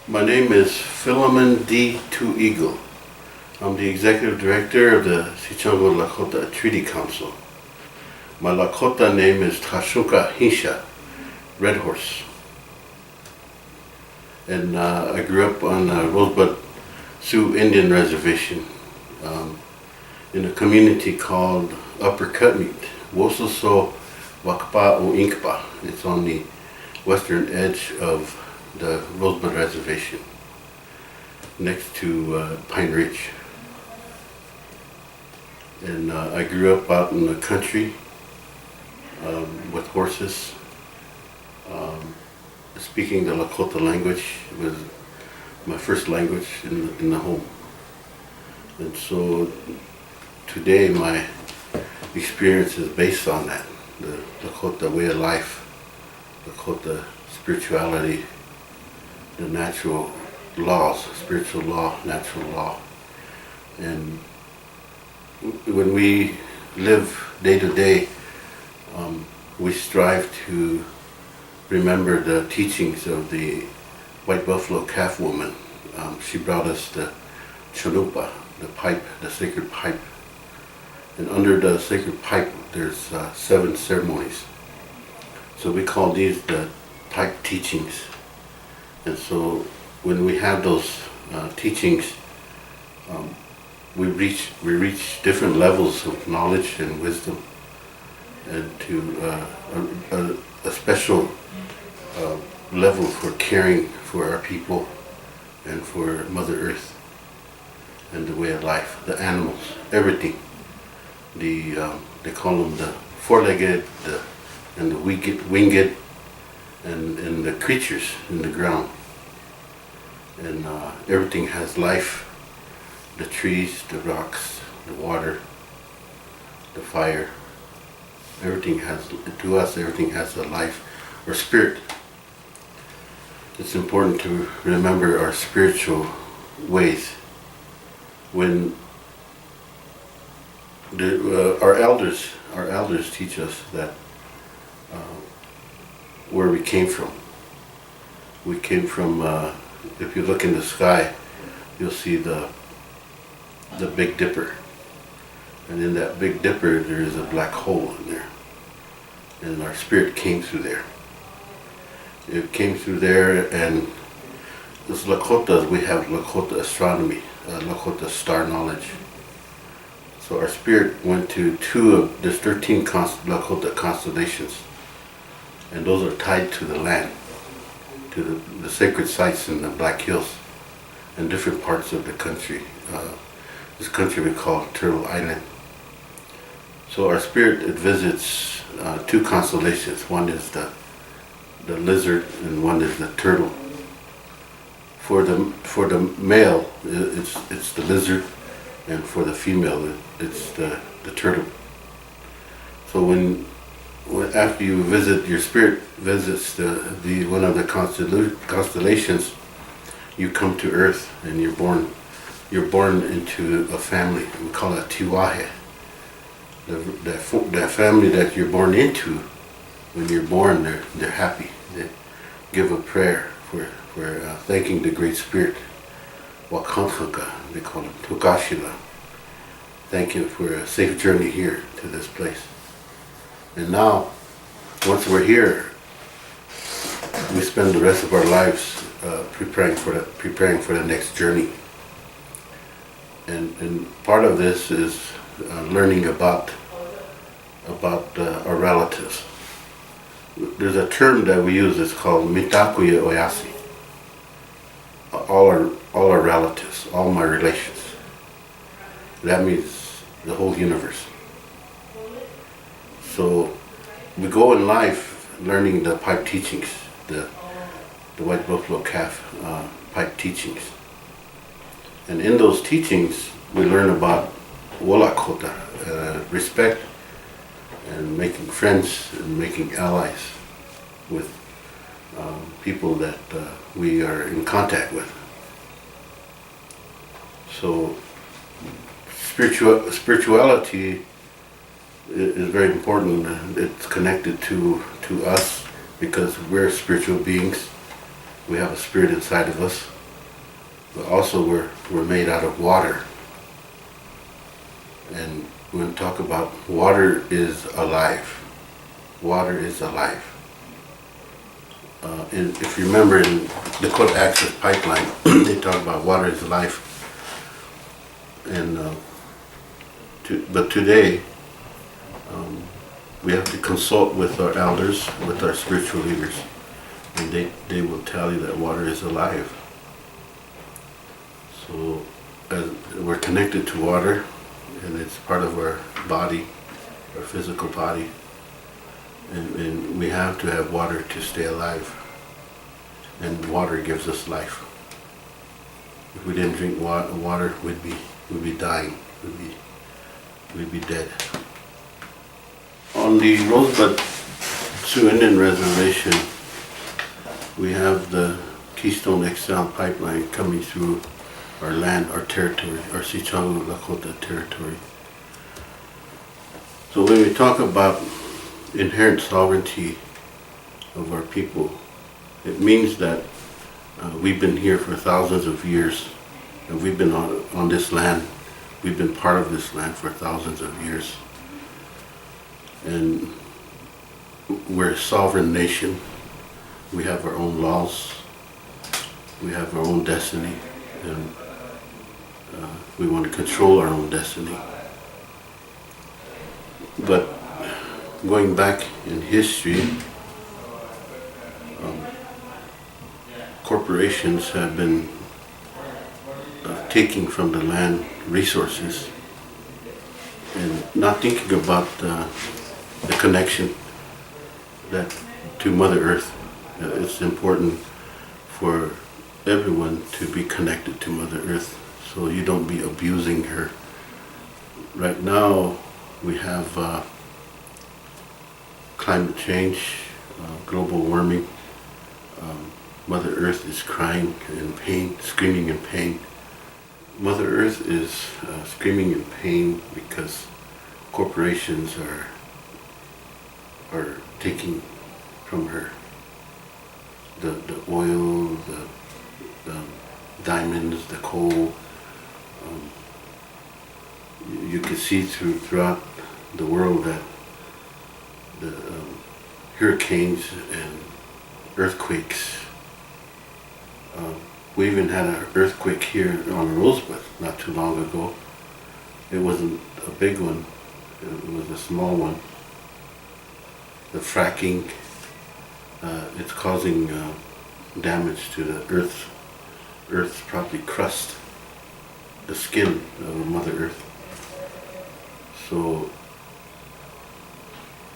My name is Philemon D. Two Eagle. I'm the Executive Director of the Sicangu Lakota Treaty Council. My Lakota name is Tashuka Hinsha, Red Horse. And I grew up on the Rosebud Sioux Indian Reservation in a community called Upper Cutmeat, Wososo Wakpa o Inkpa. It's on the western edge of the Rosebud Reservation, next to Pine Ridge. And I grew up out in the country with horses. Speaking the Lakota language was my first language in the home. And so today my experience is based on that, the Lakota way of life, Lakota spirituality, the natural laws, spiritual law, natural law. And when we live day to day, we strive to remember the teachings of the White Buffalo Calf woman. She brought us the chalupa, the pipe, the sacred pipe. And under the sacred pipe, there's 7 ceremonies. So we call these the pipe teachings. And so when we have those teachings, we reach different levels of knowledge and wisdom, and to a special level for caring for our people and for Mother Earth and the way of life, the animals, everything. They call them the four-legged, and the winged, and the creatures in the ground. And everything has life. The trees, the rocks, the water, the fire. Everything has, to us, everything has a life or spirit. It's important to remember our spiritual ways. When our elders teach us that where we came from. We came from, if you look in the sky, you'll see the Big Dipper. And in that Big Dipper, there is a black hole in there. And our spirit came through there. It came through there, and as Lakotas, we have Lakota astronomy, Lakota star knowledge. So our spirit went to 2 of the 13 Lakota constellations. And those are tied to the land, to the sacred sites in the Black Hills and different parts of the country. This country we call Turtle Island. So our spirit, it visits 2 constellations. One is the lizard and one is the turtle. For the male, it's the lizard, and for the female, it's the turtle. So when after you visit, your spirit visits the one of the constellations, you come to Earth and you're born into a family. We call it Tiwahe. That family that you're born into, when you're born, they're happy. They give a prayer for thanking the Great Spirit. Wakantuka, they call him Tukashila. Thank you for a safe journey here to this place. And now, once we're here, we spend the rest of our lives preparing for the next journey. And part of this is learning about our relatives. There's a term that we use. It's called mitakuye oyasi. All our relatives, all my relations. That means the whole universe. So we go in life learning the pipe teachings, the White Buffalo Calf pipe teachings. And in those teachings, we learn about Wolakota, respect, and making friends and making allies with people that we are in contact with. So spirituality is very important. It's connected to us because we're spiritual beings, we have a spirit inside of us, but also we're made out of water. And we're going to talk about water is alive. Water is alive. And if you remember in the Lakota Access Pipeline, they talk about water is life. And but today, we have to consult with our elders, with our spiritual leaders, and they will tell you that water is alive. So we're connected to water, and it's part of our body, our physical body, and we have to have water to stay alive, and water gives us life. If we didn't drink water, we'd be dying, we'd be dead. On the Rosebud Sioux Indian Reservation, we have the Keystone XL pipeline coming through our land, our territory, our Sicangu Lakota territory. So when we talk about inherent sovereignty of our people, it means that we've been here for thousands of years, and we've been on this land, we've been part of this land for thousands of years. And we're a sovereign nation. We have our own laws, we have our own destiny, and we want to control our own destiny. But going back in history, corporations have been taking from the land resources and not thinking about the connection that to Mother Earth. It's important for everyone to be connected to Mother Earth, so you don't be abusing her. Right now we have climate change, global warming. Mother Earth is crying in pain, screaming in pain. Mother Earth is screaming in pain because corporations are taking from her the oil, the diamonds, the coal. You can see throughout the world that the hurricanes and earthquakes. We even had an earthquake here on Rosebud not too long ago. It wasn't a big one, it was a small one. The fracking, it's causing damage to the Earth's probably crust, the skin of Mother Earth. So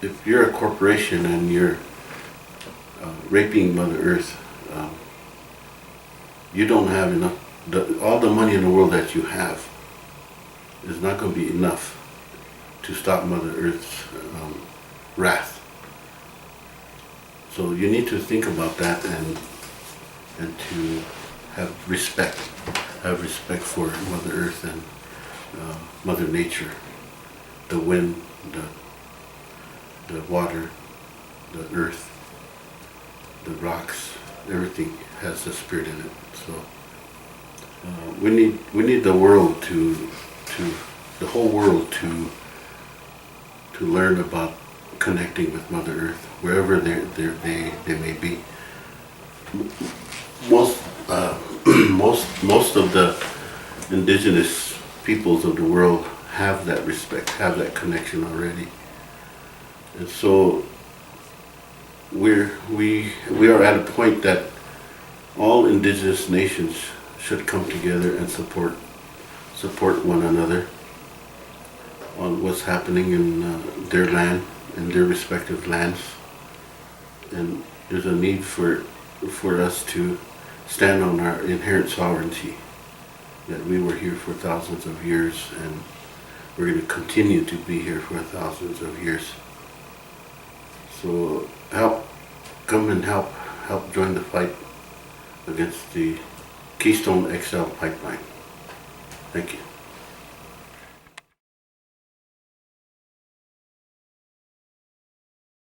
if you're a corporation and you're raping Mother Earth, you don't have enough, all the money in the world that you have is not going to be enough to stop Mother Earth's wrath. So you need to think about that and to have respect for Mother Earth and Mother Nature, the wind, the water, the earth, the rocks, everything has a spirit in it. So we need the world the whole world to learn about connecting with Mother Earth wherever they may be. Most of the indigenous peoples of the world have that respect, have that connection already, and so we are at a point that all indigenous nations should come together and support one another on what's happening in their land, in their respective lands. And there's a need for us to stand on our inherent sovereignty, that we were here for thousands of years and we're going to continue to be here for thousands of years. So come and help join the fight against the Keystone XL pipeline. Thank you.